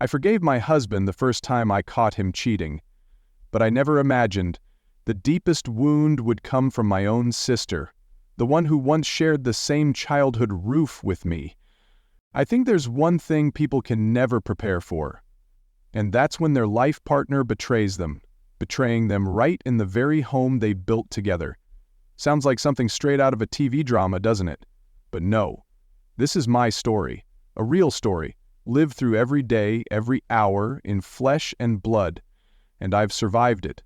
I forgave my husband the first time I caught him cheating, but I never imagined the deepest wound would come from my own sister, the one who once shared the same childhood roof with me. I think there's one thing people can never prepare for, and that's when their life partner betrays them, betraying them right in the very home they built together. Sounds like something straight out of a TV drama, doesn't it? But no, this is my story, a real story, lived through every day, every hour, in flesh and blood, and I've survived it.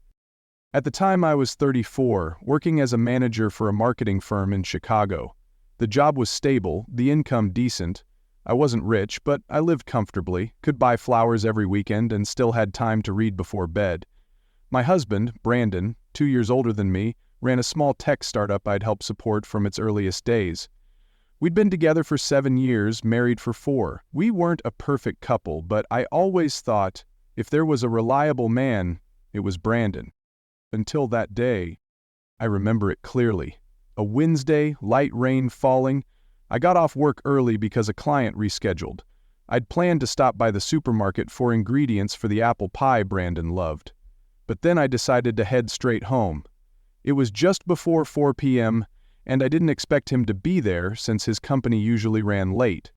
At the time I was 34, working as a manager for a marketing firm in Chicago. The job was stable, the income decent. I wasn't rich, but I lived comfortably, could buy flowers every weekend, and still had time to read before bed. My husband, Brandon, 2 years older than me, ran a small tech startup I'd helped support from its earliest days. We'd been together for 7 years, married for 4. We weren't a perfect couple, but I always thought if there was a reliable man, it was Brandon. Until that day, I remember it clearly. A Wednesday, light rain falling. I got off work early because a client rescheduled. I'd planned to stop by the supermarket for ingredients for the apple pie Brandon loved. But then I decided to head straight home. It was just before 4 p.m., and I didn't expect him to be there since his company usually ran late.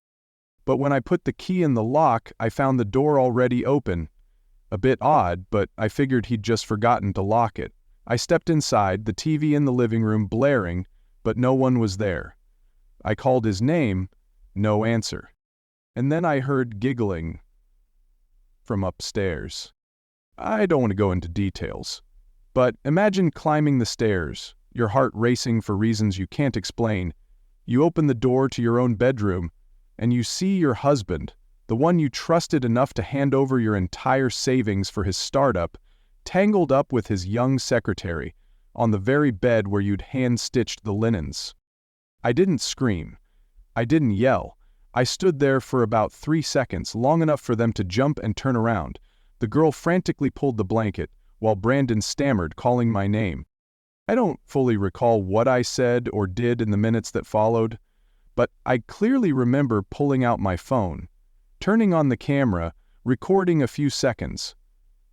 But when I put the key in the lock, I found the door already open. A bit odd, but I figured he'd just forgotten to lock it. I stepped inside, the TV in the living room blaring, but no one was there. I called his name, no answer. And then I heard giggling from upstairs. I don't want to go into details, but imagine climbing the stairs, your heart racing for reasons you can't explain. You open the door to your own bedroom, and you see your husband, the one you trusted enough to hand over your entire savings for his startup, tangled up with his young secretary, on the very bed where you'd hand-stitched the linens. I didn't scream. I didn't yell. I stood there for about 3 seconds, long enough for them to jump and turn around. The girl frantically pulled the blanket, while Brandon stammered, calling my name. I don't fully recall what I said or did in the minutes that followed, but I clearly remember pulling out my phone, turning on the camera, recording a few seconds.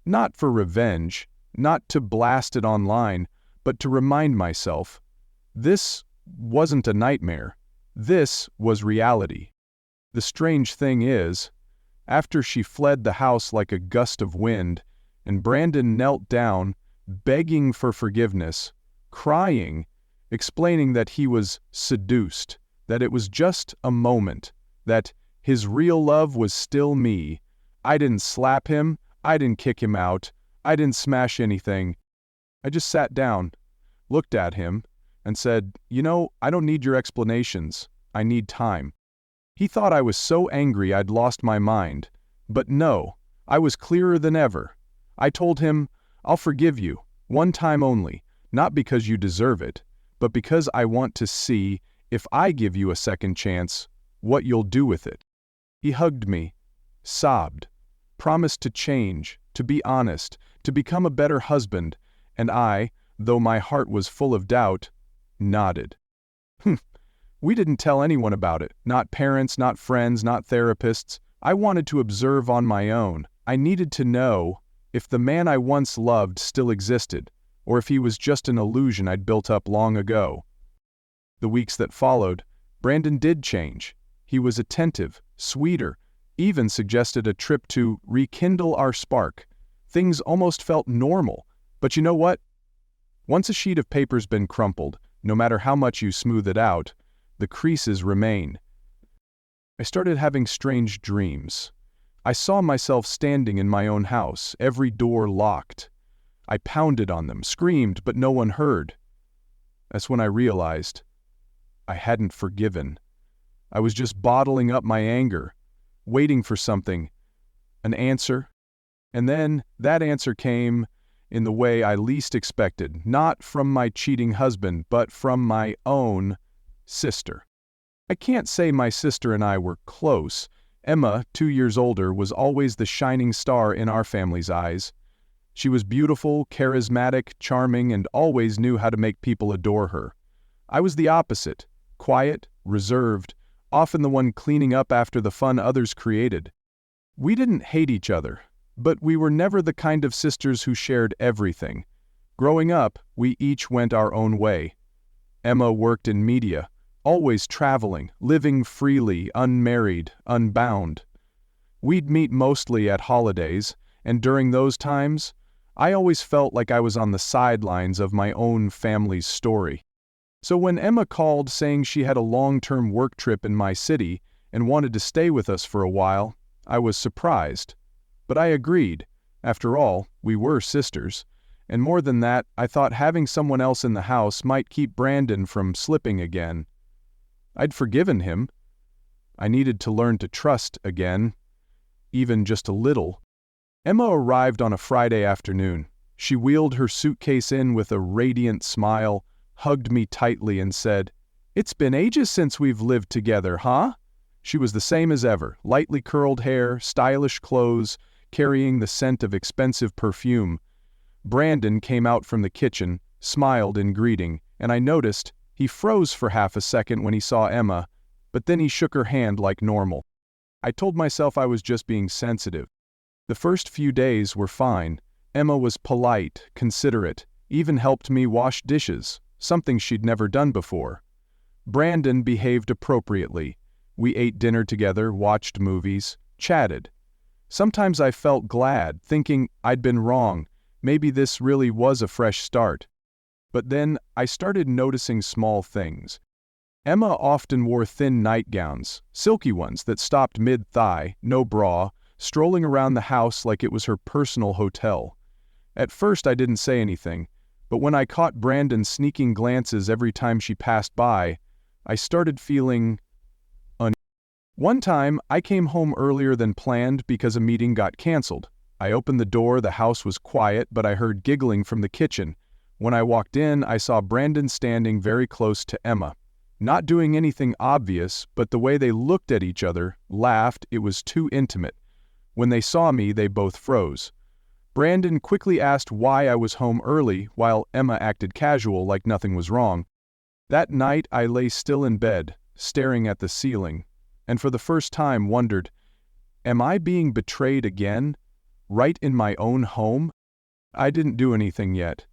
Not for revenge, not to blast it online, but to remind myself, this wasn't a nightmare. This was reality. The strange thing is, after she fled the house like a gust of wind, and Brandon knelt down, begging for forgiveness, crying, explaining that he was seduced, that it was just a moment, that his real love was still me. I didn't slap him, I didn't kick him out, I didn't smash anything. I just sat down, looked at him, and said, I don't need your explanations, I need time. He thought I was so angry I'd lost my mind, but no, I was clearer than ever. I told him, I'll forgive you, one time only, not because you deserve it, but because I want to see, if I give you a second chance, what you'll do with it. He hugged me, sobbed, promised to change, to be honest, to become a better husband, and I, though my heart was full of doubt, nodded. We didn't tell anyone about it, not parents, not friends, not therapists. I wanted to observe on my own. I needed to know if the man I once loved still existed, or if he was just an illusion I'd built up long ago. The weeks that followed, Brandon did change. He was attentive, sweeter, even suggested a trip to rekindle our spark. Things almost felt normal. But you know what? Once a sheet of paper's been crumpled, no matter how much you smooth it out, the creases remain. I started having strange dreams. I saw myself standing in my own house, every door locked. I pounded on them, screamed, but no one heard. That's when I realized I hadn't forgiven. I was just bottling up my anger, waiting for something, an answer. And then that answer came in the way I least expected, not from my cheating husband, but from my own sister. I can't say my sister and I were close. Emma, 2 years older, was always the shining star in our family's eyes. She was beautiful, charismatic, charming, and always knew how to make people adore her. I was the opposite, quiet, reserved, often the one cleaning up after the fun others created. We didn't hate each other, but we were never the kind of sisters who shared everything. Growing up, we each went our own way. Emma worked in media, always traveling, living freely, unmarried, unbound. We'd meet mostly at holidays, and during those times, I always felt like I was on the sidelines of my own family's story. So when Emma called saying she had a long-term work trip in my city and wanted to stay with us for a while, I was surprised. But I agreed. After all, we were sisters. And more than that, I thought having someone else in the house might keep Brandon from slipping again. I'd forgiven him. I needed to learn to trust again, even just a little. Emma arrived on a Friday afternoon. She wheeled her suitcase in with a radiant smile, hugged me tightly and said, "It's been ages since we've lived together, huh?" She was the same as ever, lightly curled hair, stylish clothes, carrying the scent of expensive perfume. Brandon came out from the kitchen, smiled in greeting, and I noticed he froze for half a second when he saw Emma, but then he shook her hand like normal. I told myself I was just being sensitive. The first few days were fine. Emma was polite, considerate, even helped me wash dishes, something she'd never done before. Brandon behaved appropriately. We ate dinner together, watched movies, chatted. Sometimes I felt glad, thinking I'd been wrong. Maybe this really was a fresh start. But then I started noticing small things. Emma often wore thin nightgowns, silky ones that stopped mid-thigh, no bra, strolling around the house like it was her personal hotel. At first I didn't say anything, but when I caught Brandon sneaking glances every time she passed by, I started feeling uneasy. One time, I came home earlier than planned because a meeting got canceled. I opened the door, the house was quiet, but I heard giggling from the kitchen. When I walked in, I saw Brandon standing very close to Emma. Not doing anything obvious, but the way they looked at each other, laughed, it was too intimate. When they saw me, they both froze. Brandon quickly asked why I was home early, while Emma acted casual like nothing was wrong. That night, I lay still in bed, staring at the ceiling, and for the first time wondered, am I being betrayed again? Right in my own home? I didn't do anything yet.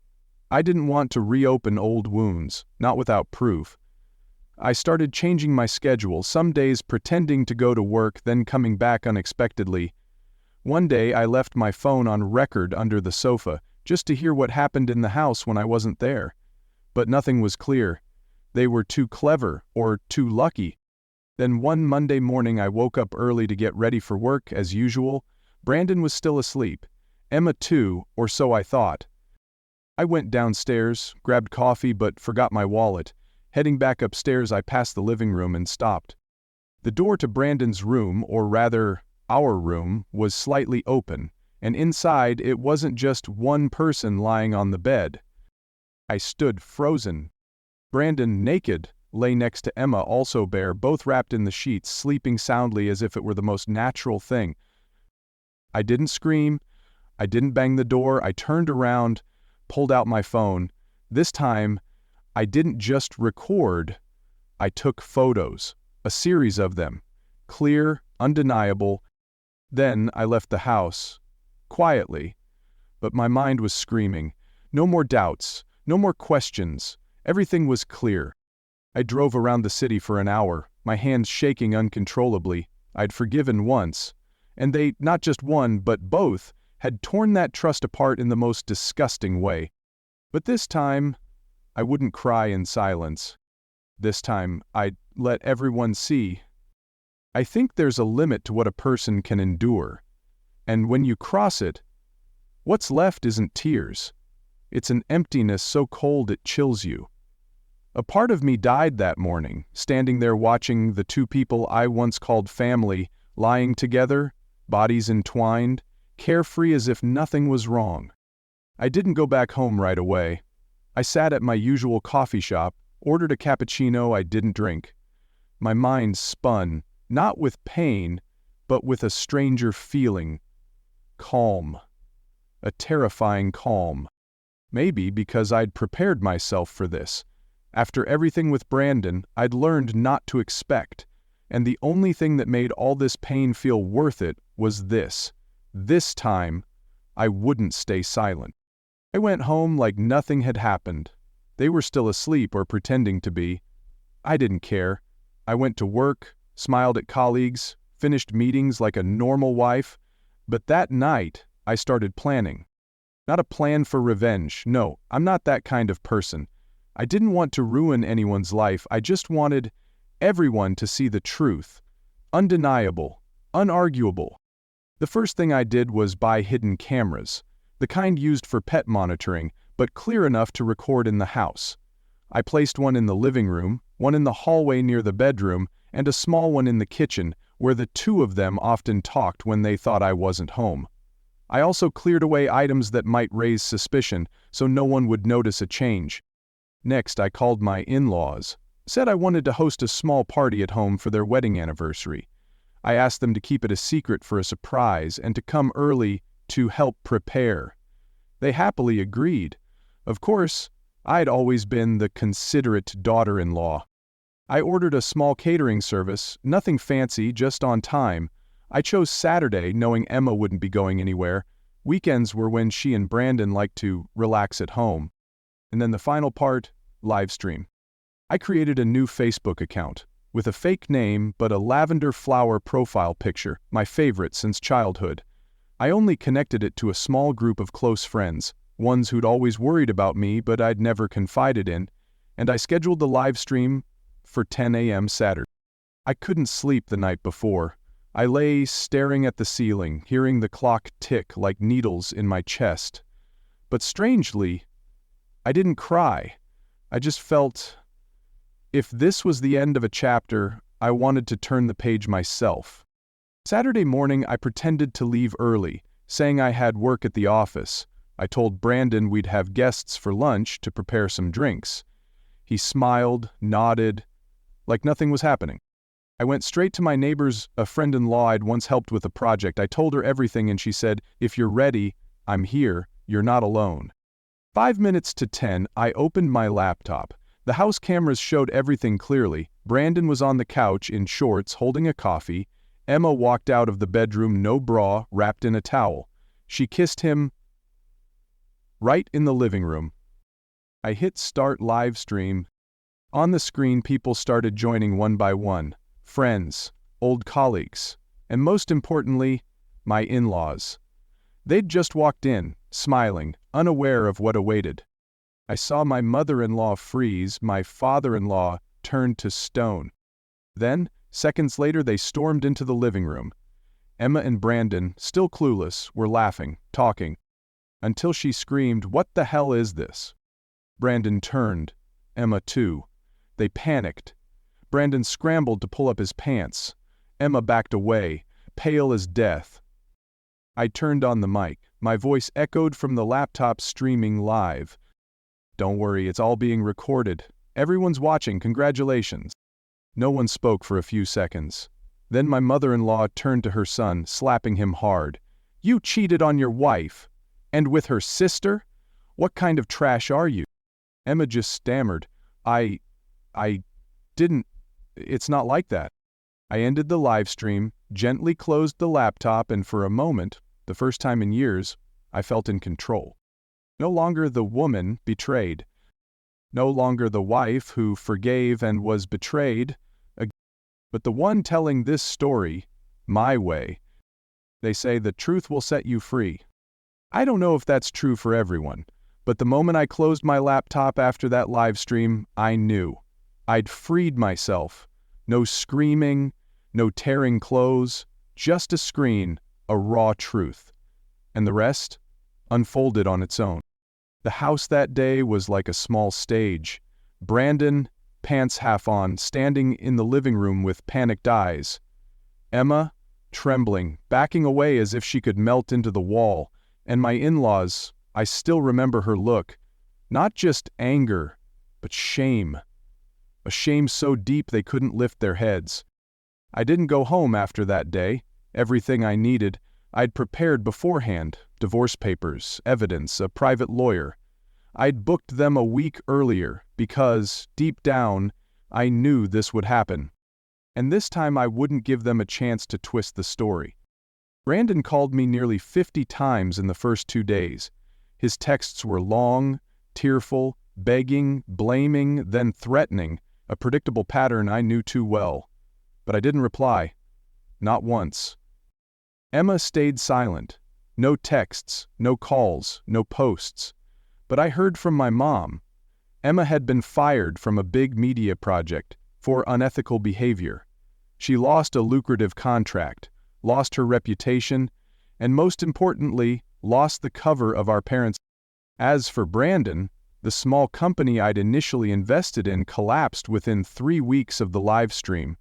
I didn't want to reopen old wounds, not without proof. I started changing my schedule, some days pretending to go to work, then coming back unexpectedly. One day I left my phone on record under the sofa, just to hear what happened in the house when I wasn't there. But nothing was clear. They were too clever, or too lucky. Then one Monday morning I woke up early to get ready for work, as usual. Brandon was still asleep. Emma too, or so I thought. I went downstairs, grabbed coffee but forgot my wallet. Heading back upstairs, I passed the living room and stopped. The door to Brandon's room, or rather, our room, was slightly open, and inside it wasn't just one person lying on the bed. I stood frozen. Brandon, naked, lay next to Emma, also bare, both wrapped in the sheets, sleeping soundly as if it were the most natural thing. I didn't scream. I didn't bang the door. I turned around, pulled out my phone. This time, I didn't just record. I took photos, a series of them, clear, undeniable. Then I left the house, quietly, but my mind was screaming. No more doubts, no more questions. Everything was clear. I drove around the city for an hour, my hands shaking uncontrollably. I'd forgiven once, and they, not just one, but both, had torn that trust apart in the most disgusting way. But this time, I wouldn't cry in silence. This time, I'd let everyone see. I think there's a limit to what a person can endure. And when you cross it, what's left isn't tears. It's an emptiness so cold it chills you. A part of me died that morning, standing there watching the two people I once called family, lying together, bodies entwined, carefree as if nothing was wrong. I didn't go back home right away. I sat at my usual coffee shop, ordered a cappuccino I didn't drink. My mind spun, not with pain, but with a stranger feeling. Calm. A terrifying calm. Maybe because I'd prepared myself for this. After everything with Brandon, I'd learned not to expect, and the only thing that made all this pain feel worth it was this. This time, I wouldn't stay silent. I went home like nothing had happened. They were still asleep or pretending to be. I didn't care. I went to work, smiled at colleagues, finished meetings like a normal wife. But that night, I started planning. Not a plan for revenge. No, I'm not that kind of person. I didn't want to ruin anyone's life. I just wanted everyone to see the truth. Undeniable, unarguable. The first thing I did was buy hidden cameras, the kind used for pet monitoring, but clear enough to record in the house. I placed one in the living room, one in the hallway near the bedroom, and a small one in the kitchen, where the two of them often talked when they thought I wasn't home. I also cleared away items that might raise suspicion, so no one would notice a change. Next, I called my in-laws, said I wanted to host a small party at home for their wedding anniversary. I asked them to keep it a secret for a surprise and to come early to help prepare. They happily agreed. Of course, I'd always been the considerate daughter-in-law. I ordered a small catering service, nothing fancy, just on time. I chose Saturday, knowing Emma wouldn't be going anywhere. Weekends were when she and Brandon liked to relax at home. And then the final part, Livestream. I created a new Facebook account, with a fake name but a lavender flower profile picture, my favorite since childhood. I only connected it to a small group of close friends, ones who'd always worried about me but I'd never confided in, and I scheduled the live stream for 10 a.m. Saturday. I couldn't sleep the night before. I lay staring at the ceiling, hearing the clock tick like needles in my chest. But strangely, I didn't cry. I just felt, if this was the end of a chapter, I wanted to turn the page myself. Saturday morning, I pretended to leave early, saying I had work at the office. I told Brandon we'd have guests for lunch to prepare some drinks. He smiled, nodded, like nothing was happening. I went straight to my neighbor's, a friend-in-law I'd once helped with a project. I told her everything and she said, "If you're ready, I'm here, you're not alone." 5 minutes to 10, I opened my laptop. The house cameras showed everything clearly. Brandon was on the couch in shorts, holding a coffee. Emma walked out of the bedroom, no bra, wrapped in a towel. She kissed him right in the living room. I hit start live stream. On the screen, people started joining one by one. Friends, old colleagues, and most importantly, my in-laws. They'd just walked in, smiling, unaware of what awaited. I saw my mother-in-law freeze, my father-in-law turned to stone. Then, seconds later, they stormed into the living room. Emma and Brandon, still clueless, were laughing, talking, until she screamed, "What the hell is this?" Brandon turned. Emma too. They panicked. Brandon scrambled to pull up his pants. Emma backed away, pale as death. I turned on the mic. My voice echoed from the laptop streaming live. "Don't worry, it's all being recorded. Everyone's watching, congratulations." No one spoke for a few seconds. Then my mother-in-law turned to her son, slapping him hard. "You cheated on your wife! And with her sister? What kind of trash are you?" Emma just stammered. I didn't. It's not like that." I ended the live stream, gently closed the laptop, and for a moment, the first time in years, I felt in control. No longer the woman betrayed. No longer the wife who forgave and was betrayed, but the one telling this story, my way. They say the truth will set you free. I don't know if that's true for everyone, but the moment I closed my laptop after that live stream, I knew. I'd freed myself. No screaming, no tearing clothes, just a screen, a raw truth. And the rest unfolded on its own. The house that day was like a small stage. Brandon, pants half on, standing in the living room with panicked eyes. Emma, trembling, backing away as if she could melt into the wall. And my in-laws, I still remember her look. Not just anger, but shame. A shame so deep they couldn't lift their heads. I didn't go home after that day. Everything I needed, I'd prepared beforehand. Divorce papers, evidence, a private lawyer. I'd booked them a week earlier because, deep down, I knew this would happen. And this time I wouldn't give them a chance to twist the story. Brandon called me nearly 50 times in the first 2 days. His texts were long, tearful, begging, blaming, then threatening, a predictable pattern I knew too well. But I didn't reply. Not once. Emma stayed silent. No texts, no calls, no posts. But I heard from my mom. Emma had been fired from a big media project for unethical behavior. She lost a lucrative contract, lost her reputation, and most importantly, lost the cover of our parents'. As for Brandon, the small company I'd initially invested in collapsed within 3 weeks of the live stream.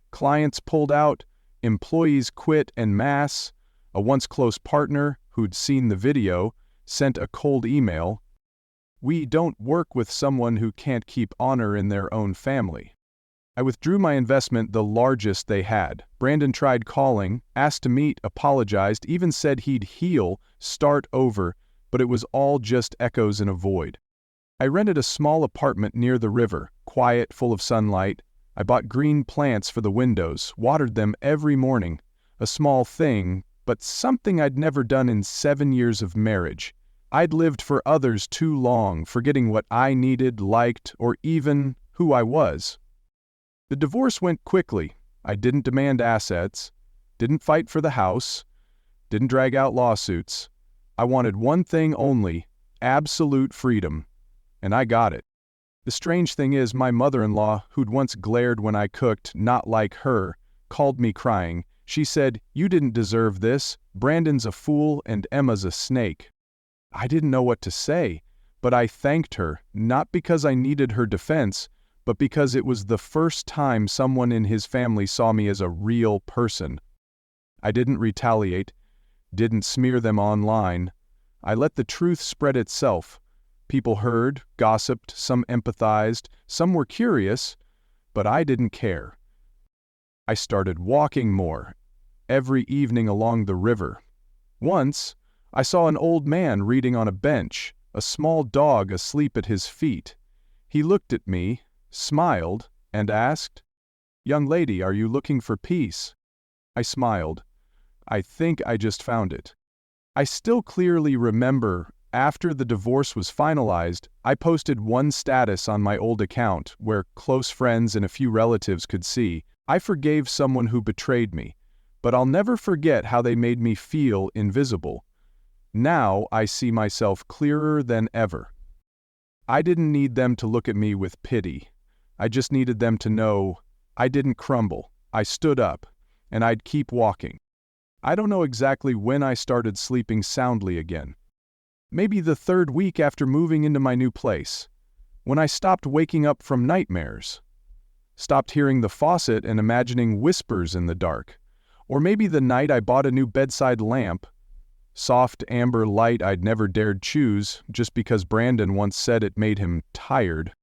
Clients pulled out, employees quit en masse. A once close partner, who'd seen the video, sent a cold email. "We don't work with someone who can't keep honor in their own family." I withdrew my investment, the largest they had. Brandon tried calling, asked to meet, apologized, even said he'd heal, start over, but it was all just echoes in a void. I rented a small apartment near the river, quiet, full of sunlight. I bought green plants for the windows, watered them every morning. A small thing, but something I'd never done in 7 years of marriage. I'd lived for others too long, forgetting what I needed, liked, or even who I was. The divorce went quickly. I didn't demand assets, didn't fight for the house, didn't drag out lawsuits. I wanted one thing only, absolute freedom. And I got it. The strange thing is, my mother-in-law, who'd once glared when I cooked, not like her, called me crying. She said, "You didn't deserve this. Brandon's a fool and Emma's a snake." I didn't know what to say, but I thanked her, not because I needed her defense, but because it was the first time someone in his family saw me as a real person. I didn't retaliate, didn't smear them online. I let the truth spread itself. People heard, gossiped, some empathized, some were curious, but I didn't care. I started walking more, every evening along the river. Once, I saw an old man reading on a bench, a small dog asleep at his feet. He looked at me, smiled, and asked, "Young lady, are you looking for peace?" I smiled. I think I just found it. I still clearly remember, after the divorce was finalized, I posted one status on my old account where close friends and a few relatives could see. I forgave someone who betrayed me, but I'll never forget how they made me feel invisible. Now I see myself clearer than ever. I didn't need them to look at me with pity. I just needed them to know I didn't crumble. I stood up, and I'd keep walking. I don't know exactly when I started sleeping soundly again. Maybe the 3rd week after moving into my new place, when I stopped waking up from nightmares, stopped hearing the faucet and imagining whispers in the dark, or maybe the night I bought a new bedside lamp, soft amber light I'd never dared choose just because Brandon once said it made him tired.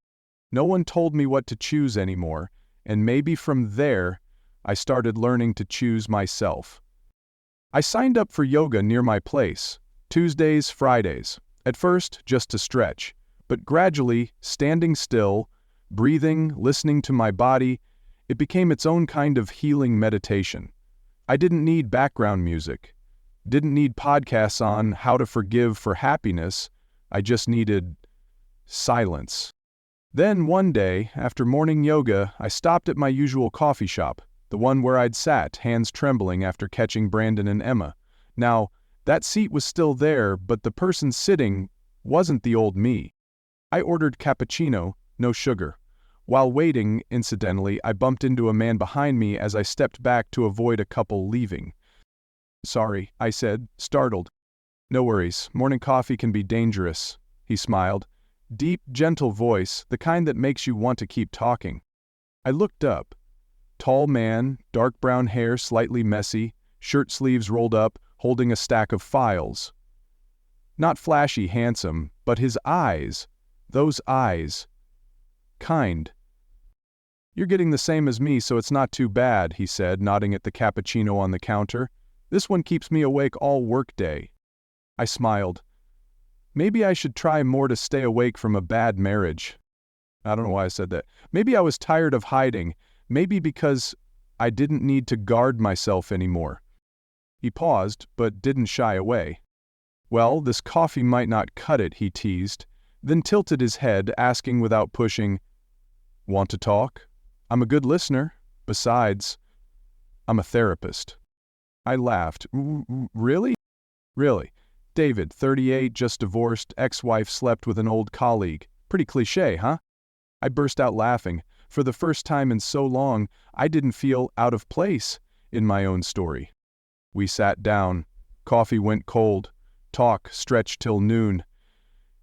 No one told me what to choose anymore, and maybe from there, I started learning to choose myself. I signed up for yoga near my place, Tuesdays, Fridays, at first just to stretch, but gradually, standing still, breathing, listening to my body, it became its own kind of healing meditation. I didn't need background music, didn't need podcasts on how to forgive for happiness, I just needed silence. Then one day, after morning yoga, I stopped at my usual coffee shop, the one where I'd sat, hands trembling after catching Brandon and Emma. Now, that seat was still there, but the person sitting wasn't the old me. I ordered cappuccino, no sugar. While waiting, incidentally, I bumped into a man behind me as I stepped back to avoid a couple leaving. "Sorry," I said, startled. "No worries, morning coffee can be dangerous," he smiled. Deep, gentle voice, the kind that makes you want to keep talking. I looked up. Tall man, dark brown hair slightly messy, shirt sleeves rolled up, holding a stack of files. Not flashy handsome, but his eyes, those eyes. Kind. "You're getting the same as me, so it's not too bad," he said, nodding at the cappuccino on the counter. "This one keeps me awake all workday." I smiled. Maybe I should try more to stay awake from a bad marriage. I don't know why I said that. Maybe I was tired of hiding. Maybe because I didn't need to guard myself anymore. He paused, but didn't shy away. "Well, this coffee might not cut it," he teased, then tilted his head, asking without pushing, "Want to talk? I'm a good listener. Besides, I'm a therapist." I laughed. Really? Really. David, 38, just divorced, ex-wife slept with an old colleague. Pretty cliché, huh? I burst out laughing. For the first time in so long, I didn't feel out of place in my own story. We sat down. Coffee went cold. Talk stretched till noon.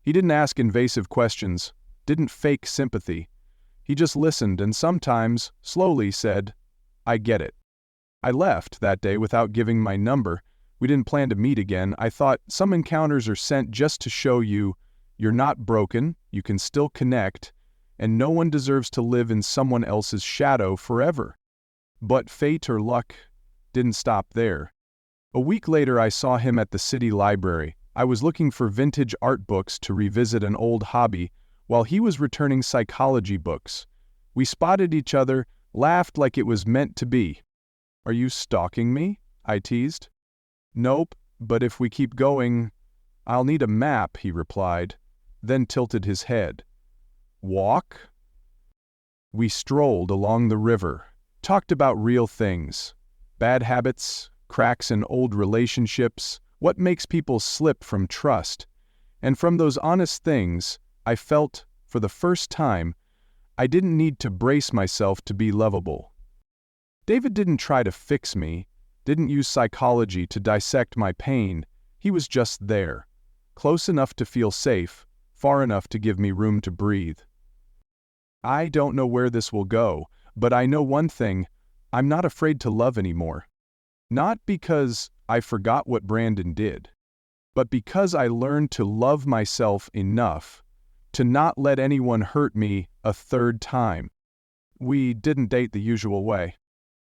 He didn't ask invasive questions, didn't fake sympathy. He just listened and sometimes, slowly, said, "I get it." I left that day without giving my number. We didn't plan to meet again. I thought some encounters are sent just to show you you're not broken, you can still connect, and no one deserves to live in someone else's shadow forever. But fate or luck didn't stop there. A week later, I saw him at the city library. I was looking for vintage art books to revisit an old hobby, while he was returning psychology books. We spotted each other, laughed like it was meant to be. "Are you stalking me?" I teased. "Nope, but if we keep going, I'll need a map," he replied, then tilted his head. "Walk?" We strolled along the river, talked about real things, bad habits, cracks in old relationships, what makes people slip from trust. And from those honest things, I felt, for the first time, I didn't need to brace myself to be lovable. David didn't try to fix me, didn't use psychology to dissect my pain. He was just there, close enough to feel safe, far enough to give me room to breathe. I don't know where this will go, but I know one thing: I'm not afraid to love anymore. Not because I forgot what Brandon did, but because I learned to love myself enough to not let anyone hurt me a third time. We didn't date the usual way.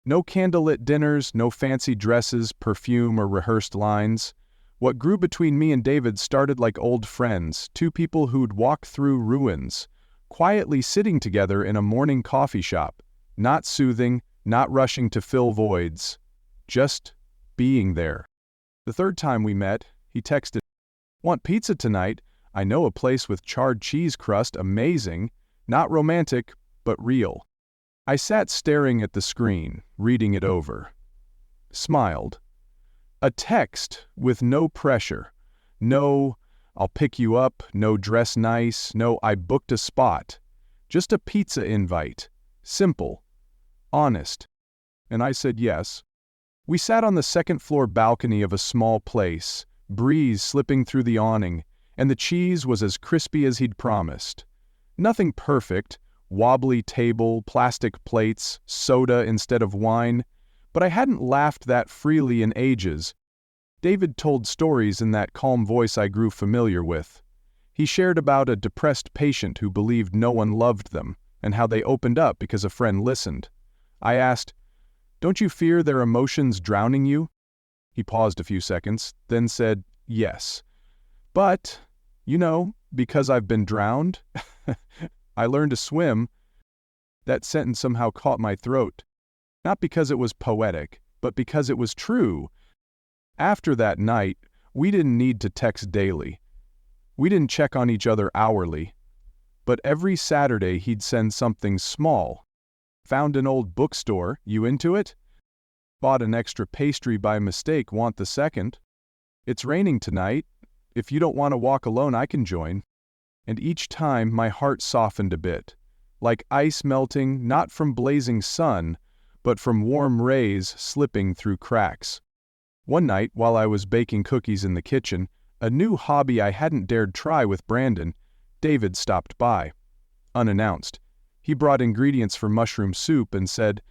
No candlelit dinners, no fancy dresses, perfume, or rehearsed lines. What grew between me and David started like old friends, two people who'd walked through ruins, quietly sitting together in a morning coffee shop, not soothing, not rushing to fill voids, just being there. The third time we met, he texted, "Want pizza tonight? I know a place with charred cheese crust, amazing, not romantic, but real." I sat staring at the screen, reading it over. Smiled. A text with no pressure. No, "I'll pick you up," no "dress nice," no "I booked a spot." Just a pizza invite. Simple. Honest. And I said yes. We sat on the second-floor balcony of a small place, breeze slipping through the awning, and the cheese was as crispy as he'd promised. Nothing perfect, wobbly table, plastic plates, soda instead of wine, but I hadn't laughed that freely in ages. David told stories in that calm voice I grew familiar with. He shared about a depressed patient who believed no one loved them, and how they opened up because a friend listened. I asked, "Don't you fear their emotions drowning you?" He paused a few seconds, then said, "Yes. But, because I've been drowned, I learned to swim." That sentence somehow caught my throat. Not because it was poetic, but because it was true. After that night, we didn't need to text daily. We didn't check on each other hourly. But every Saturday he'd send something small. "Found an old bookstore, you into it?" "Bought an extra pastry by mistake, want the second?" "It's raining tonight. If you don't want to walk alone, I can join." And each time my heart softened a bit, like ice melting not from blazing sun, but from warm rays slipping through cracks. One night, while I was baking cookies in the kitchen, a new hobby I hadn't dared try with Brandon, David stopped by. Unannounced. He brought ingredients for mushroom soup and said,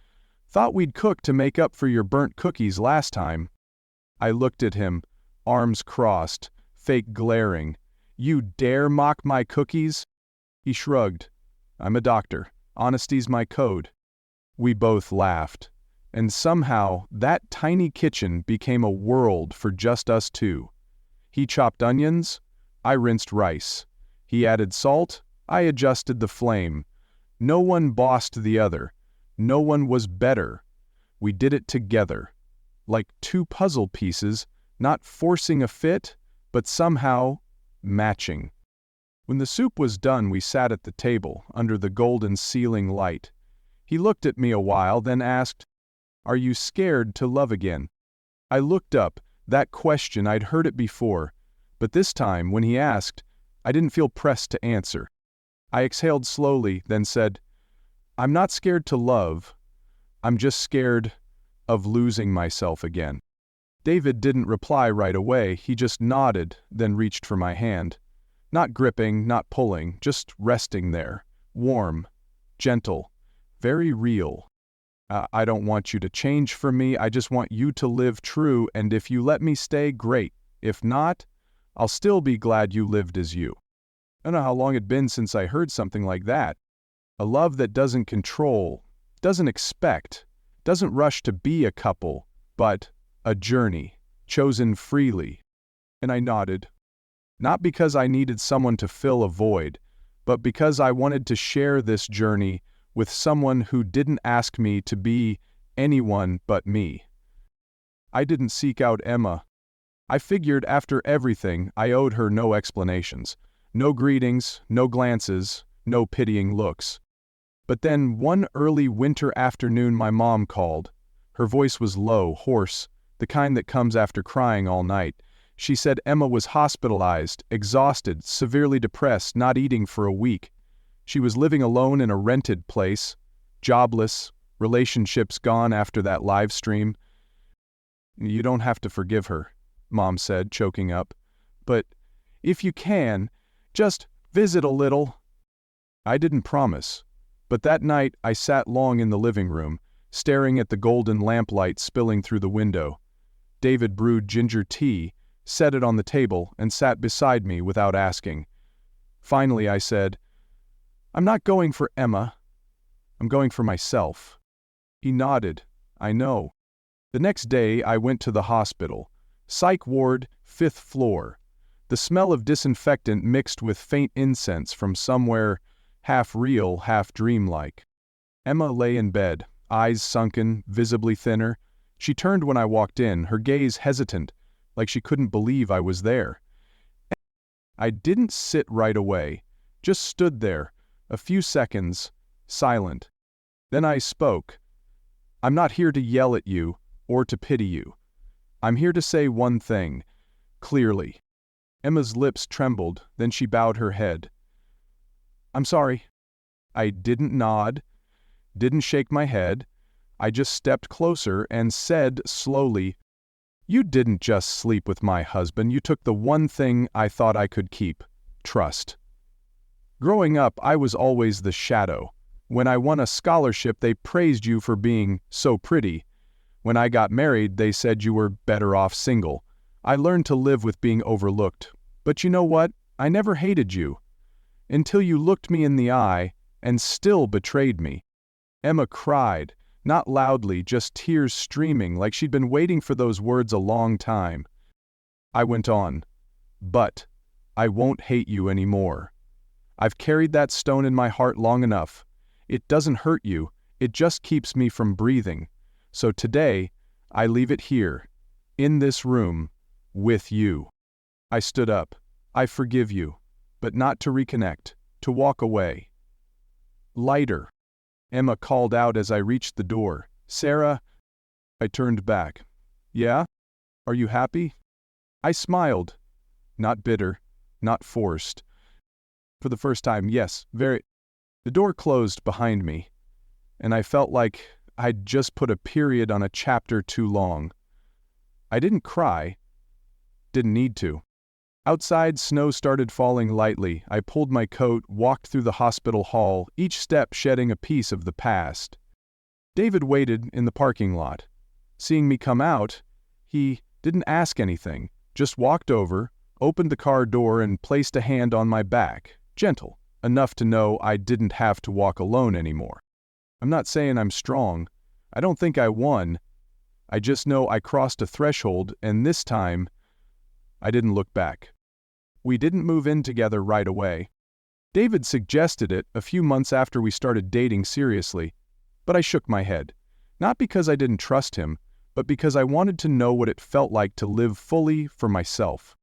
"Thought we'd cook to make up for your burnt cookies last time." I looked at him, arms crossed, fake glaring. "You dare mock my cookies?" He shrugged. "I'm a doctor. Honesty's my code." We both laughed. And somehow, that tiny kitchen became a world for just us two. He chopped onions, I rinsed rice. He added salt, I adjusted the flame. No one bossed the other. No one was better. We did it together. like two puzzle pieces, not forcing a fit, but somehow matching. When the soup was done, we sat at the table, under the golden ceiling light. He looked at me a while, then asked, "Are you scared to love again?" I looked up. That question, I'd heard it before, but this time, when he asked, I didn't feel pressed to answer. I exhaled slowly, then said, "I'm not scared to love. I'm just scared of losing myself again." David didn't reply right away. He just nodded, then reached for my hand. Not gripping, not pulling, just resting there. Warm, gentle, very real. "I don't want you to change for me. I just want you to live true, and if you let me stay, great. If not, I'll still be glad you lived as you." I don't know how long it'd been since I heard something like that. A love that doesn't control, doesn't expect, doesn't rush to be a couple, but a journey, chosen freely. And I nodded. Not because I needed someone to fill a void, but because I wanted to share this journey with someone who didn't ask me to be anyone but me. I didn't seek out Emma. I figured after everything, I owed her no explanations, no greetings, no glances, no pitying looks. But then one early winter afternoon my mom called. Her voice was low, hoarse, the kind that comes after crying all night. She said Emma was hospitalized, exhausted, severely depressed, not eating for a week. She was living alone in a rented place, jobless, relationships gone after that live stream. "You don't have to forgive her," Mom said, choking up. "But if you can, just visit a little." I didn't promise, but that night I sat long in the living room, staring at the golden lamplight spilling through the window. David brewed ginger tea, set it on the table, and sat beside me without asking. Finally I said, "I'm not going for Emma. I'm going for myself." He nodded. "I know." The next day I went to the hospital. Psych ward, 5th floor. The smell of disinfectant mixed with faint incense from somewhere half real, half dreamlike. Emma lay in bed, eyes sunken, visibly thinner. She turned when I walked in, her gaze hesitant, like she couldn't believe I was there. I didn't sit right away, just stood there, a few seconds, silent. Then I spoke. "I'm not here to yell at you, or to pity you. I'm here to say one thing, clearly." Emma's lips trembled, then she bowed her head. "I'm sorry." I didn't nod, didn't shake my head. I just stepped closer and said slowly, "You didn't just sleep with my husband, you took the one thing I thought I could keep, trust. Growing up, I was always the shadow. When I won a scholarship, they praised you for being so pretty. When I got married, they said you were better off single. I learned to live with being overlooked. But you know what? I never hated you. Until you looked me in the eye and still betrayed me." Emma cried, not loudly, just tears streaming like she'd been waiting for those words a long time. I went on, "But I won't hate you anymore. I've carried that stone in my heart long enough. It doesn't hurt you, it just keeps me from breathing. So today, I leave it here, in this room, with you." I stood up. "I forgive you, but not to reconnect, to walk away." "Lighter," Emma called out as I reached the door. "Sarah." I turned back. "Yeah? Are you happy?" I smiled. Not bitter, not forced. For the first time, yes, very. The door closed behind me, and I felt like I'd just put a period on a chapter too long. I didn't cry. Didn't need to. Outside, snow started falling lightly. I pulled my coat, walked through the hospital hall, each step shedding a piece of the past. David waited in the parking lot. Seeing me come out, he didn't ask anything, just walked over, opened the car door and placed a hand on my back, gentle, enough to know I didn't have to walk alone anymore. I'm not saying I'm strong. I don't think I won. I just know I crossed a threshold, and this time, I didn't look back. We didn't move in together right away. David suggested it a few months after we started dating seriously, but I shook my head. Not because I didn't trust him, but because I wanted to know what it felt like to live fully for myself.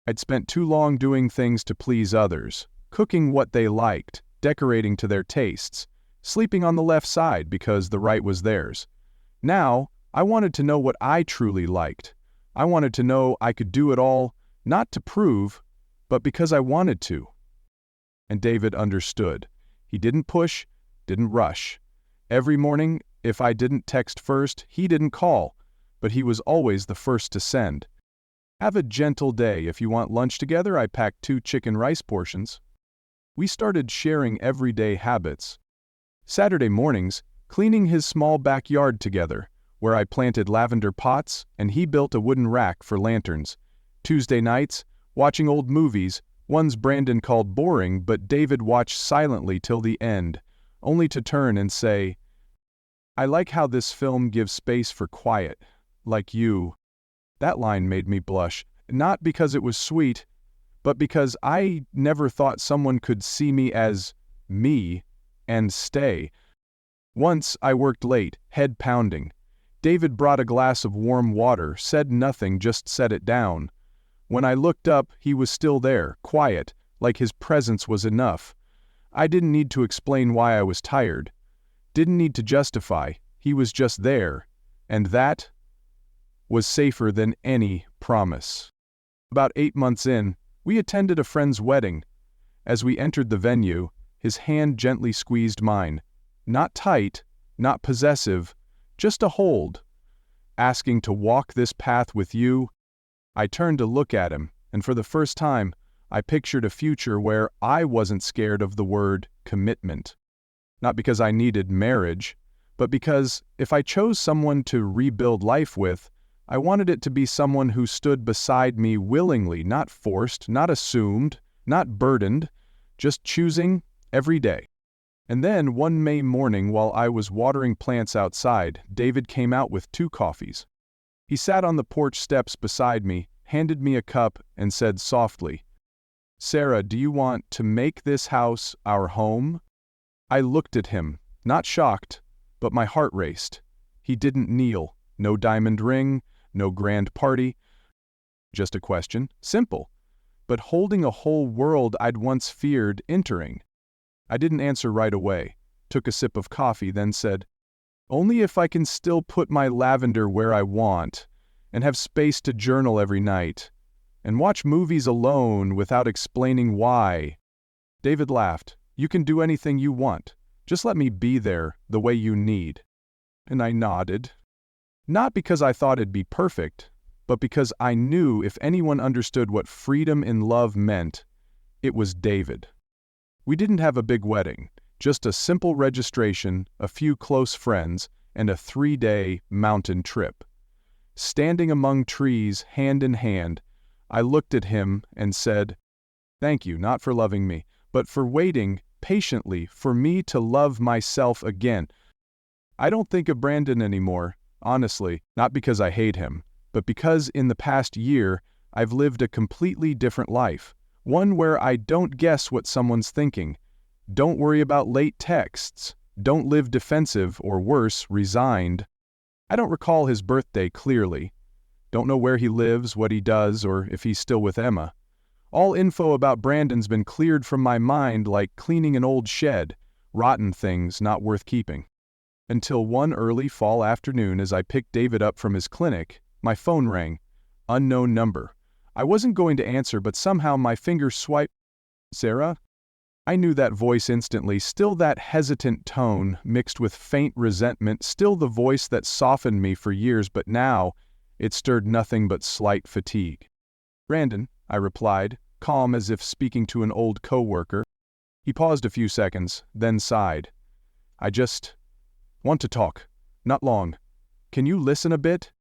I'd spent too long doing things to please others, cooking what they liked, decorating to their tastes, sleeping on the left side because the right was theirs. Now, I wanted to know what I truly liked. I wanted to know I could do it all, not to prove, but because I wanted to. And David understood. He didn't push, didn't rush. Every morning, if I didn't text first, he didn't call, but he was always the first to send. Have a gentle day. If you want lunch together, I packed 2 chicken rice portions. We started sharing everyday habits. Saturday mornings, cleaning his small backyard together, where I planted lavender pots and he built a wooden rack for lanterns. Tuesday nights, watching old movies, ones Brandon called boring but David watched silently till the end, only to turn and say, "I like how this film gives space for quiet, like you." That line made me blush, not because it was sweet, but because I never thought someone could see me as me and stay. Once I worked late, head pounding. David brought a glass of warm water, said nothing, just set it down. When I looked up, he was still there, quiet, like his presence was enough. I didn't need to explain why I was tired. Didn't need to justify. He was just there. And that was safer than any promise. About 8 months in, we attended a friend's wedding. As we entered the venue, his hand gently squeezed mine. Not tight, not possessive, just a hold. Asking to walk this path with you. I turned to look at him, and for the first time, I pictured a future where I wasn't scared of the word commitment. Not because I needed marriage, but because if I chose someone to rebuild life with, I wanted it to be someone who stood beside me willingly, not forced, not assumed, not burdened, just choosing every day. And then one May morning while I was watering plants outside, David came out with 2 coffees. He sat on the porch steps beside me, handed me a cup, and said softly, "Sarah, do you want to make this house our home?" I looked at him, not shocked, but my heart raced. He didn't kneel, no diamond ring, no grand party. Just a question, simple, but holding a whole world I'd once feared entering. I didn't answer right away, took a sip of coffee, then said, "Only if I can still put my lavender where I want, and have space to journal every night, and watch movies alone without explaining why." David laughed. "You can do anything you want. Just let me be there the way you need." And I nodded. Not because I thought it'd be perfect, but because I knew if anyone understood what freedom in love meant, it was David. We didn't have a big wedding, just a simple registration, a few close friends, and a 3-day mountain trip. Standing among trees, hand in hand, I looked at him and said, "Thank you, not for loving me, but for waiting patiently for me to love myself again." I don't think of Brandon anymore, honestly, not because I hate him, but because in the past year, I've lived a completely different life. One where I don't guess what someone's thinking, don't worry about late texts, don't live defensive or worse, resigned. I don't recall his birthday clearly. Don't know where he lives, what he does, or if he's still with Emma. All info about Brandon's been cleared from my mind like cleaning an old shed, rotten things not worth keeping. Until one early fall afternoon as I picked David up from his clinic, my phone rang. Unknown number. I wasn't going to answer, but somehow my fingers swiped. "Sarah?" I knew that voice instantly, still that hesitant tone, mixed with faint resentment, still the voice that softened me for years, but now it stirred nothing but slight fatigue. "Brandon," I replied, calm as if speaking to an old coworker. He paused a few seconds, then sighed. "I just want to talk. Not long. Can you listen a bit?"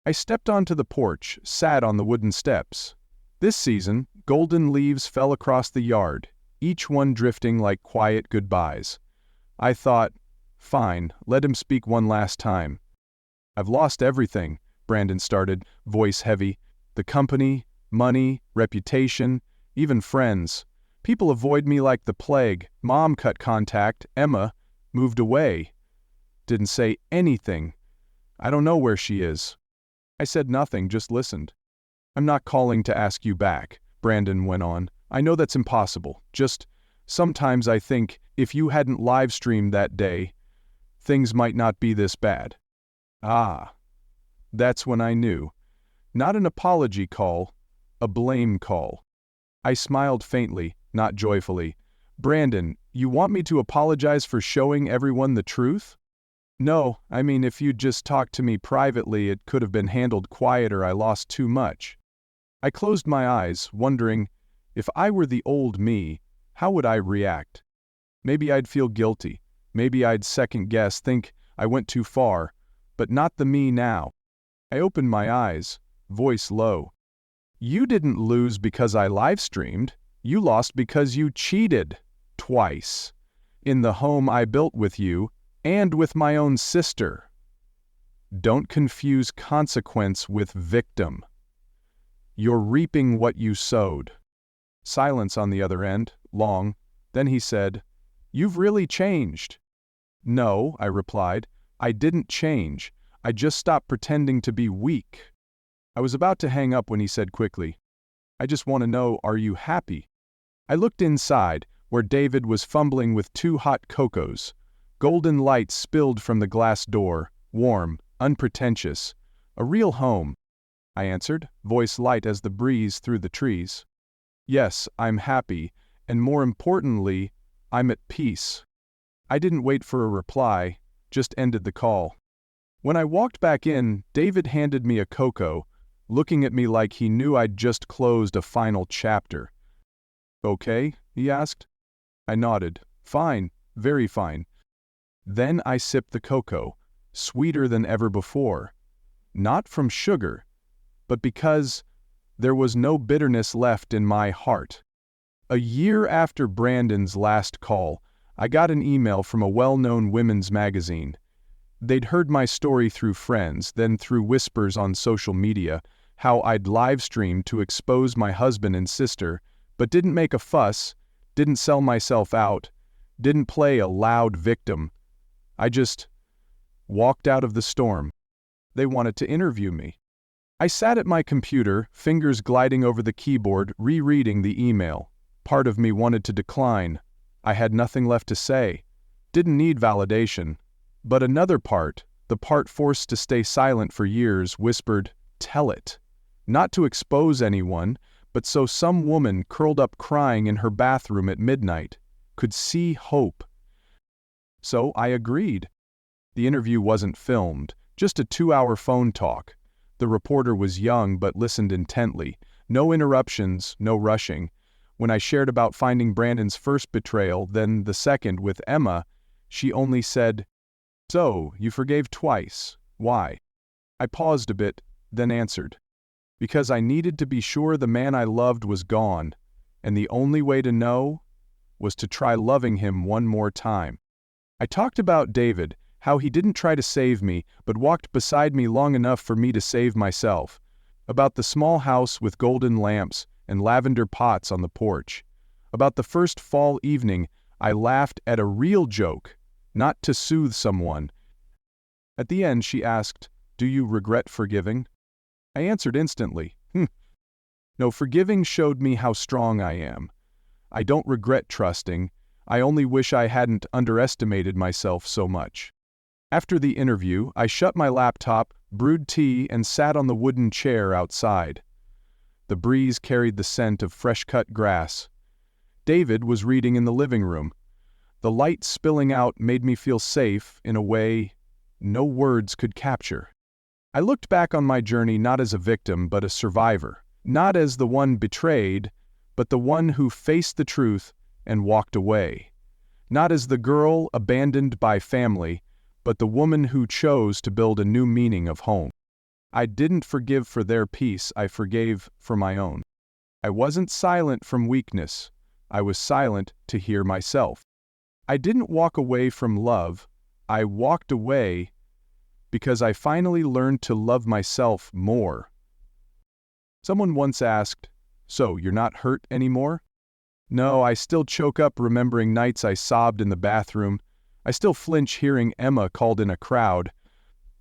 I stepped onto the porch, sat on the wooden steps. This season, golden leaves fell across the yard, each one drifting like quiet goodbyes. I thought, fine, let him speak one last time. "I've lost everything," Brandon started, voice heavy. "The company, money, reputation, even friends. People avoid me like the plague. Mom cut contact, Emma moved away. Didn't say anything. I don't know where she is. I said nothing, just listened. I'm not calling to ask you back, Brandon went on. I know that's impossible. Just, sometimes I think, if you hadn't live-streamed that day, things might not be this bad. Ah. That's when I knew. Not an apology call, a blame call. I smiled faintly, not joyfully. Brandon, you want me to apologize for showing everyone the truth? No, I mean if you'd just talked to me privately it could have been handled quieter. I lost too much. I closed my eyes, wondering, if I were the old me, how would I react? Maybe I'd feel guilty. Maybe I'd second-guess, think I went too far, but not the me now. I opened my eyes, voice low. You didn't lose because I live-streamed. You lost because you cheated. Twice. In the home I built with you, and with my own sister. Don't confuse consequence with victim. You're reaping what you sowed. Silence on the other end, long. Then he said, You've really changed. No, I replied. I didn't change. I just stopped pretending to be weak. I was about to hang up when he said quickly, I just want to know, are you happy? I looked inside, where David was fumbling with 2 hot cocos. Golden light spilled from the glass door, warm, unpretentious. A real home, I answered, voice light as the breeze through the trees. Yes, I'm happy, and more importantly, I'm at peace. I didn't wait for a reply, just ended the call. When I walked back in, David handed me a cocoa, looking at me like he knew I'd just closed a final chapter. Okay, he asked. I nodded. Fine, very fine. Then I sipped the cocoa, sweeter than ever before. Not from sugar, but because there was no bitterness left in my heart. A year after Brandon's last call, I got an email from a well-known women's magazine. They'd heard my story through friends, then through whispers on social media, how I'd live-streamed to expose my husband and sister, but didn't make a fuss, didn't sell myself out, didn't play a loud victim. I just walked out of the storm. They wanted to interview me. I sat at my computer, fingers gliding over the keyboard, rereading the email. Part of me wanted to decline. I had nothing left to say. Didn't need validation. But another part, the part forced to stay silent for years, whispered, tell it. Not to expose anyone, but so some woman curled up crying in her bathroom at midnight could see hope. So I agreed. The interview wasn't filmed, just a 2-hour phone talk. The reporter was young but listened intently. No interruptions, no rushing. When I shared about finding Brandon's first betrayal, then the second with Emma, she only said, So, you forgave twice. Why? I paused a bit, then answered. Because I needed to be sure the man I loved was gone, and the only way to know was to try loving him one more time. I talked about David, how he didn't try to save me, but walked beside me long enough for me to save myself. About the small house with golden lamps and lavender pots on the porch. About the first fall evening I laughed at a real joke, not to soothe someone. At the end she asked, Do you regret forgiving? I answered instantly, No, forgiving showed me how strong I am. I don't regret trusting. I only wish I hadn't underestimated myself so much. After the interview, I shut my laptop, brewed tea, and sat on the wooden chair outside. The breeze carried the scent of fresh-cut grass. David was reading in the living room. The light spilling out made me feel safe in a way no words could capture. I looked back on my journey not as a victim but a survivor, not as the one betrayed, but the one who faced the truth and walked away. Not as the girl abandoned by family, but the woman who chose to build a new meaning of home. I didn't forgive for their peace, I forgave for my own. I wasn't silent from weakness, I was silent to hear myself. I didn't walk away from love, I walked away because I finally learned to love myself more. Someone once asked, So, you're not hurt anymore? No, I still choke up remembering nights I sobbed in the bathroom. I still flinch hearing Emma called in a crowd.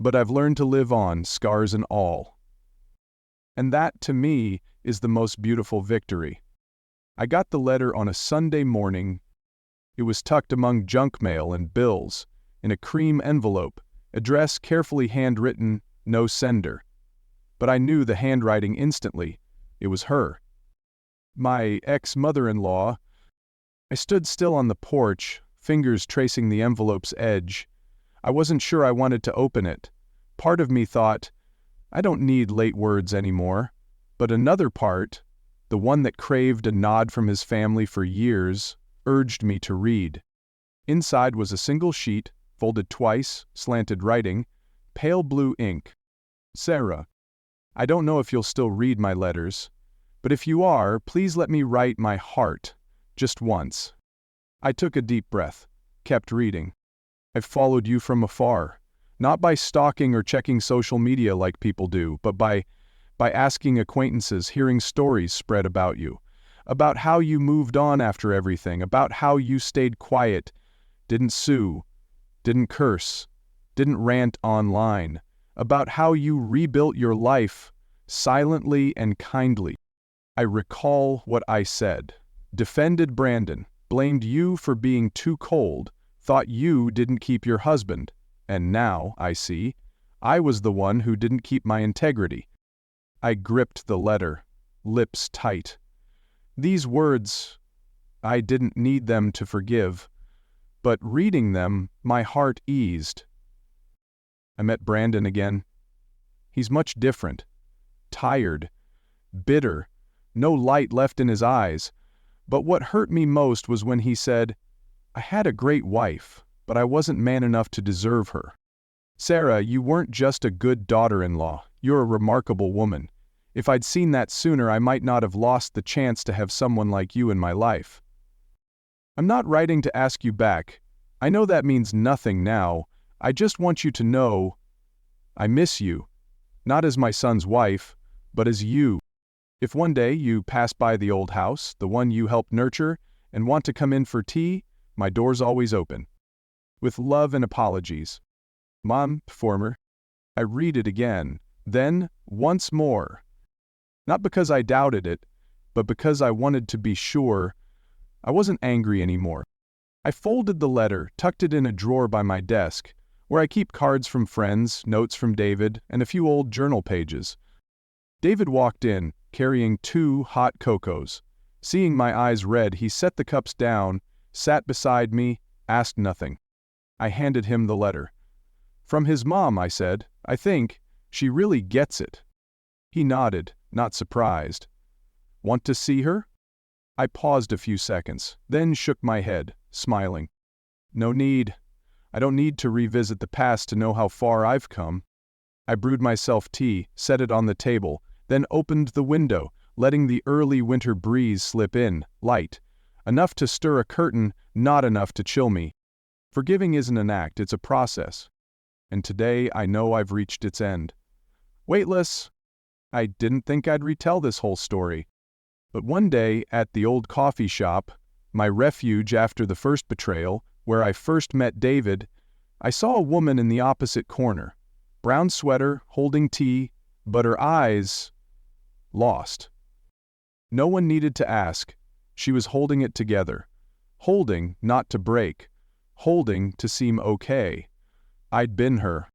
but I've learned to live on, scars and all. And that, to me, is the most beautiful victory. I got the letter on a Sunday morning. It was tucked among junk mail and bills, in a cream envelope, address carefully handwritten, no sender. But I knew the handwriting instantly. It was her. My ex-mother-in-law. I stood still on the porch, fingers tracing the envelope's edge. I wasn't sure I wanted to open it. Part of me thought, I don't need late words anymore. But another part, the one that craved a nod from his family for years, urged me to read. Inside was a single sheet, folded twice, slanted writing, pale blue ink. Sarah, I don't know if you'll still read my letters, but if you are, please let me write my heart, just once. I took a deep breath, kept reading. I've followed you from afar, not by stalking or checking social media like people do, but by asking acquaintances, hearing stories spread about you, about how you moved on after everything, about how you stayed quiet, didn't sue, didn't curse, didn't rant online, about how you rebuilt your life silently and kindly. I recall what I said, defended Brandon, blamed you for being too cold, thought you didn't keep your husband, and now, I see, I was the one who didn't keep my integrity. I gripped the letter, lips tight. These words, I didn't need them to forgive, but reading them, my heart eased. I met Brandon again. He's much different. Tired, bitter, no light left in his eyes. But what hurt me most was when he said, I had a great wife, but I wasn't man enough to deserve her. Sarah, you weren't just a good daughter-in-law, you're a remarkable woman. If I'd seen that sooner, I might not have lost the chance to have someone like you in my life. I'm not writing to ask you back. I know that means nothing now. I just want you to know I miss you, not as my son's wife, but as you. If one day you pass by the old house, the one you helped nurture, and want to come in for tea, my door's always open. With love and apologies. Mom, former. I read it again, then, once more. Not because I doubted it, but because I wanted to be sure. I wasn't angry anymore. I folded the letter, tucked it in a drawer by my desk, where I keep cards from friends, notes from David, and a few old journal pages. David walked in, carrying 2 hot cocos. Seeing my eyes red, he set the cups down, sat beside me, asked nothing. I handed him the letter. From his mom, I said. I think she really gets it. He nodded, not surprised. Want to see her? I paused a few seconds, then shook my head, smiling. No need. I don't need to revisit the past to know how far I've come. I brewed myself tea, set it on the table, then opened the window, letting the early winter breeze slip in, light. Enough to stir a curtain, not enough to chill me. Forgiving isn't an act, it's a process. And today I know I've reached its end. Weightless. I didn't think I'd retell this whole story. But one day, at the old coffee shop, my refuge after the first betrayal, where I first met David, I saw a woman in the opposite corner. Brown sweater, holding tea, but her eyes lost. No one needed to ask. She was holding it together. Holding, not to break. Holding to seem okay. I'd been her.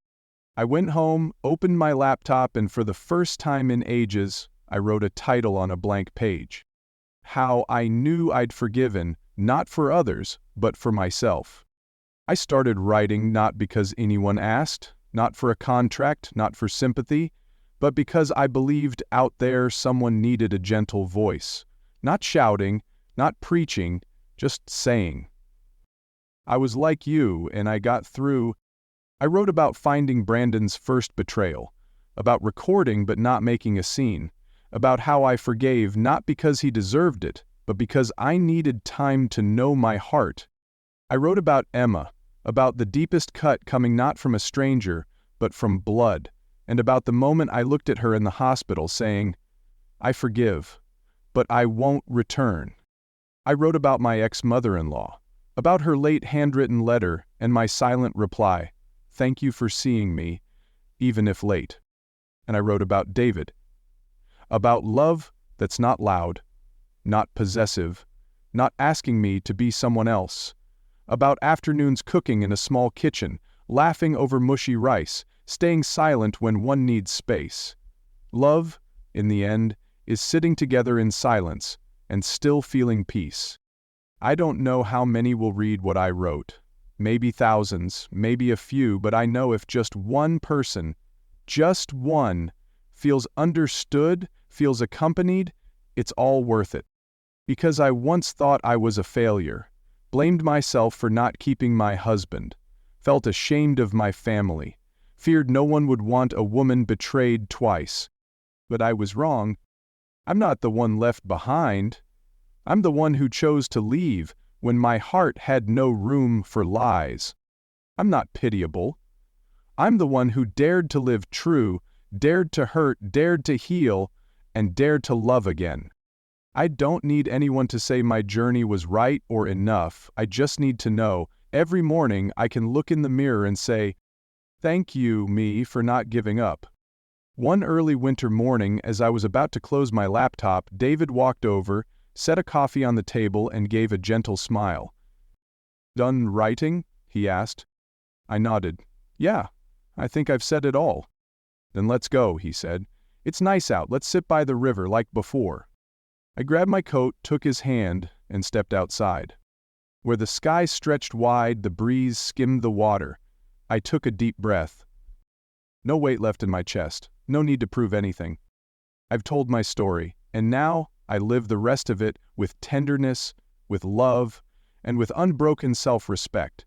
I went home, opened my laptop, and for the first time in ages, I wrote a title on a blank page. How I knew I'd forgiven, not for others, but for myself. I started writing not because anyone asked, not for a contract, not for sympathy, but because I believed out there someone needed a gentle voice. Not shouting, not preaching, just saying. I was like you, and I got through. I wrote about finding Brandon's first betrayal, about recording but not making a scene, about how I forgave not because he deserved it, but because I needed time to know my heart. I wrote about Emma, about the deepest cut coming not from a stranger, but from blood, and about the moment I looked at her in the hospital saying, I forgive, but I won't return. I wrote about my ex-mother-in-law, about her late handwritten letter and my silent reply, thank you for seeing me, even if late. And I wrote about David. About love that's not loud, not possessive, not asking me to be someone else. About afternoons cooking in a small kitchen, laughing over mushy rice, staying silent when one needs space. Love, in the end, is sitting together in silence and still feeling peace. I don't know how many will read what I wrote. Maybe thousands, maybe a few, but I know if just one person, just one, feels understood, feels accompanied, it's all worth it. Because I once thought I was a failure, blamed myself for not keeping my husband, felt ashamed of my family, feared no one would want a woman betrayed twice. But I was wrong. I'm not the one left behind. I'm the one who chose to leave when my heart had no room for lies. I'm not pitiable. I'm the one who dared to live true, dared to hurt, dared to heal, and dared to love again. I don't need anyone to say my journey was right or enough. I just need to know, every morning I can look in the mirror and say, "Thank you, me, for not giving up." One early winter morning, as I was about to close my laptop, David walked over, set a coffee on the table, and gave a gentle smile. "Done writing?" he asked. I nodded. "Yeah, I think I've said it all." "Then let's go," he said. "It's nice out, let's sit by the river like before." I grabbed my coat, took his hand, and stepped outside. Where the sky stretched wide, the breeze skimmed the water. I took a deep breath. No weight left in my chest, no need to prove anything. I've told my story, and now I live the rest of it with tenderness, with love, and with unbroken self-respect.